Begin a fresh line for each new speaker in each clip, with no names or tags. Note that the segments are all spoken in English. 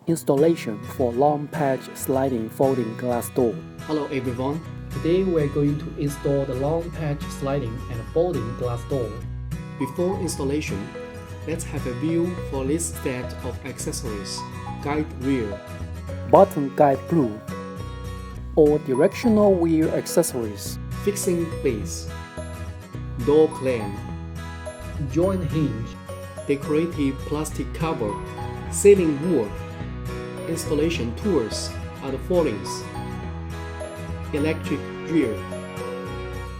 Installation for long patch sliding folding glass door. Hello everyone. Today we're going to install the long patch sliding and folding glass door. Before installation, let's have a view for this set of accessories. Guide wheel, button guide glue, or directional wheel accessories, fixing base, door clamp, joint hinge, decorative plastic cover, sealing wood. Installation tools are the following: electric drill,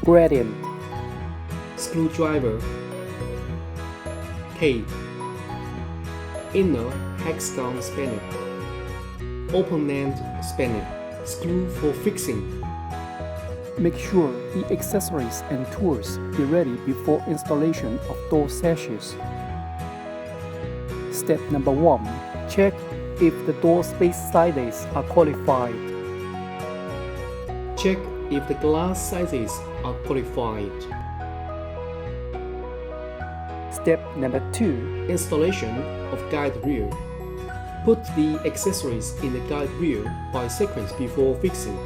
gradient, screwdriver, tape, inner hexagon spanner, open-end spanner, screw for fixing. Make sure the accessories and tools be ready before installation of door sashes. Step number 1. Check if the door space sizes are qualified. Check if the glass sizes are qualified. Step number 2. Installation of guide rail. Put the accessories in the guide rail by sequence before fixing.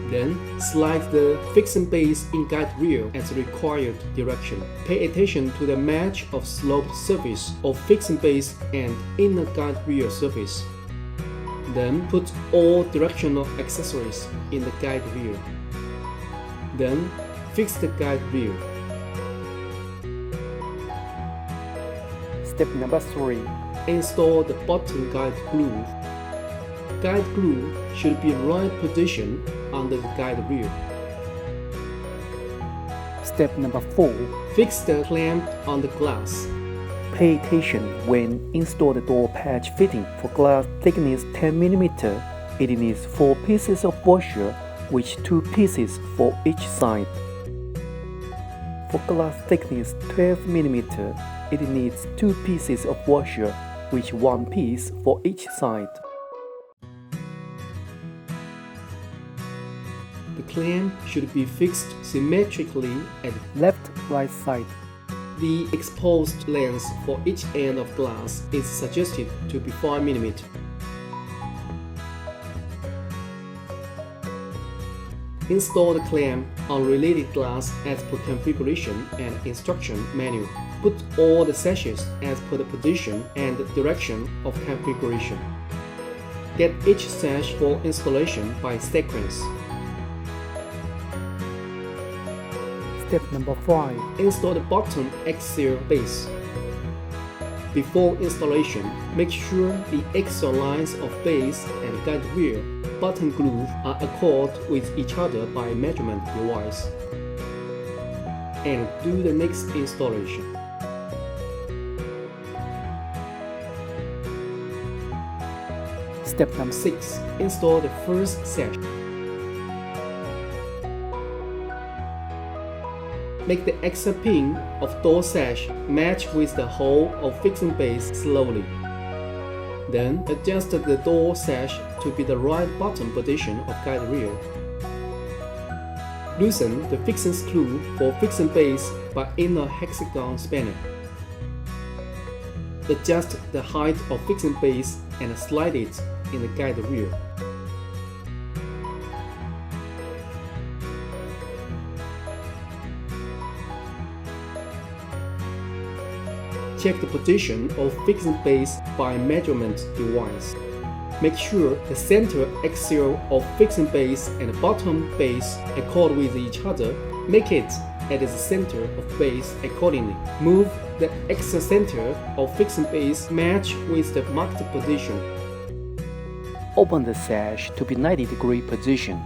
Then slide the fixing base in guide rail as required direction. Pay attention to the match of sloped surface of fixing base and inner guide rail surface. Then put all directional accessories in the guide rail. Then fix the guide rail. Step number 3. Install the bottom guide glue. Guide glue should be in right position under the guide rail. Step number 4. Fix the clamp on the glass. Pay attention when install the door patch fitting. For glass thickness 10 mm, it needs 4 pieces of washer, with 2 pieces for each side. For glass thickness 12 mm, it needs 2 pieces of washer, with 1 piece for each side. The clamp should be fixed symmetrically at left-right side. The exposed length for each end of glass is suggested to be 5 mm. Install the clamp on related glass as per configuration and instruction manual. Put all the sashes as per the position and direction of configuration. Get each sash for installation by sequence. Step number 5. Install the bottom axial base. Before installation, make sure the axial lines of base and guide rail button groove are accord with each other by measurement device. And do the next installation. Step number 6. Install the first sash. Make the extra pin of door sash match with the hole of fixing base slowly. Then adjust the door sash to be the right bottom position of guide rail. Loosen the fixing screw for fixing base by inner hexagon spanner. Adjust the height of fixing base and slide it in the guide rail. Check the position of fixing base by measurement device. Make sure the center axial of fixing base and bottom base accord with each other. Make it at the center of base accordingly. Move the axial center of fixing base match with the marked position. Open the sash to be 90-degree position.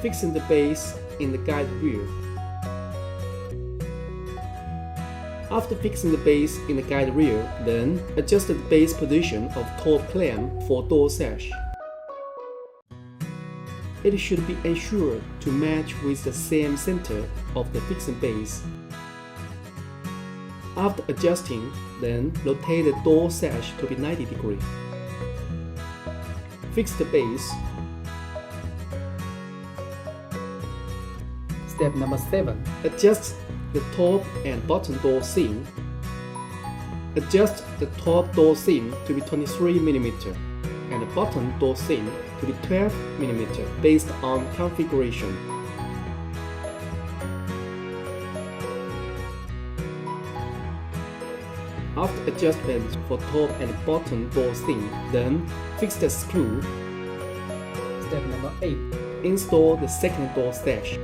Fixing the base in the guide rail. After fixing the base in the guide rail, then adjust the base position of top clamp for door sash. It should be ensured to match with the same center of the fixing base. After adjusting, then rotate the door sash to be 90 degrees. Fix the base. Step number 7. Adjust the top and bottom door seam. Adjust the top door seam to be 23 mm and the bottom door seam to be 12 mm based on configuration. After adjustment for top and bottom door seam, then fix the screw. Step number 8. Install the second door sash.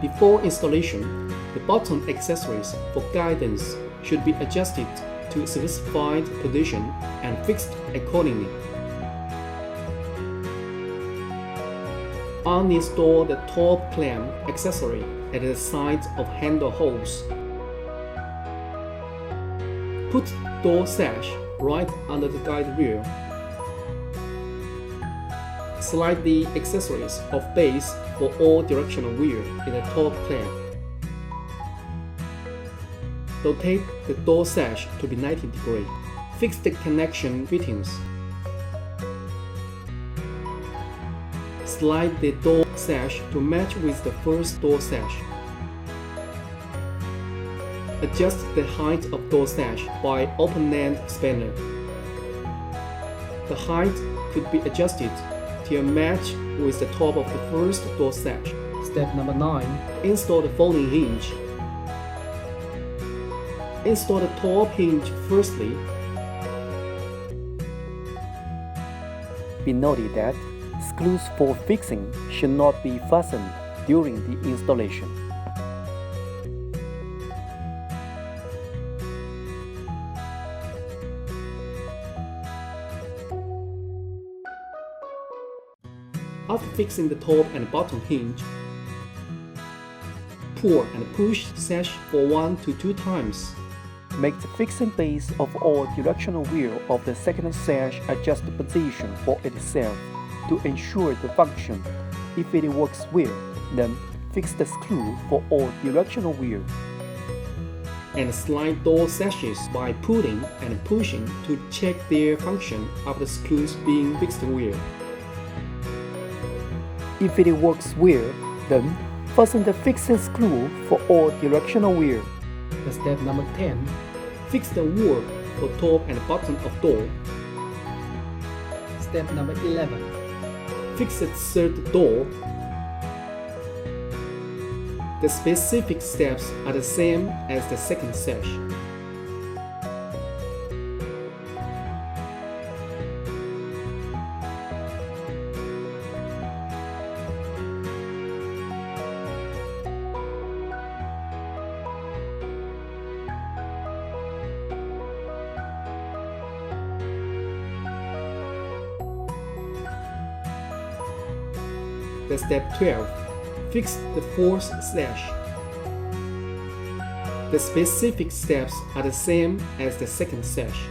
Before installation, the bottom accessories for guidance should be adjusted to a specified position and fixed accordingly. Uninstall the top clamp accessory at the sides of handle holes. Put door sash right under the guide rail. Slide the accessories of base for all directional wheel in the top clamp. Rotate the door sash to be 90 degrees. Fix the connection fittings. Slide the door sash to match with the first door sash. Adjust the height of door sash by open-end spanner. The height could be adjusted to match with the top of the first door sash. Step number 9. Install the folding hinge. Install the top hinge firstly.
Be noted that screws for fixing should not be fastened during the installation.
After fixing the top and bottom hinge, pull and push the sash for 1 to 2 times.
Make the fixing base of all directional wheel of the second sash adjust the position for itself to ensure the function. If it works well, then fix the screw for all directional wheel.
And slide door sashes by pulling and pushing to check their function of the screws being fixed well.
If it works well, then fasten the fixing screw for all directional wheel.
Step number 10. Fix the wheel for top and bottom of door. Step number 11. Fix the third door. The specific steps are the same as the second sash. Step 12. Fix the fourth sash. The specific steps are the same as the second sash.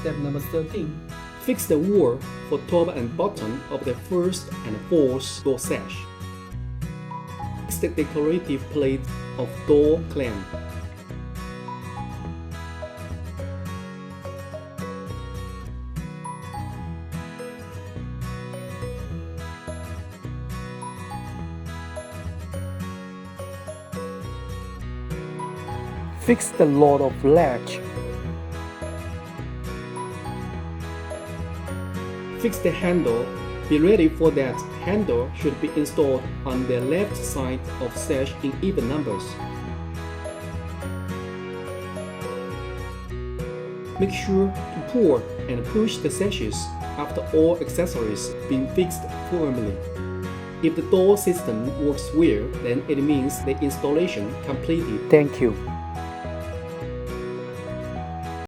Step number 13. Fix the wheel for top and bottom of the first and fourth door sash. Fix the decorative plate of door clamp.
Fix the load of latch.
Fix the handle. Be ready for that handle should be installed on the left side of sash in even numbers. Make sure to pull and push the sashes after all accessories being fixed firmly. If the door system works well, then it means the installation completed.
Thank you.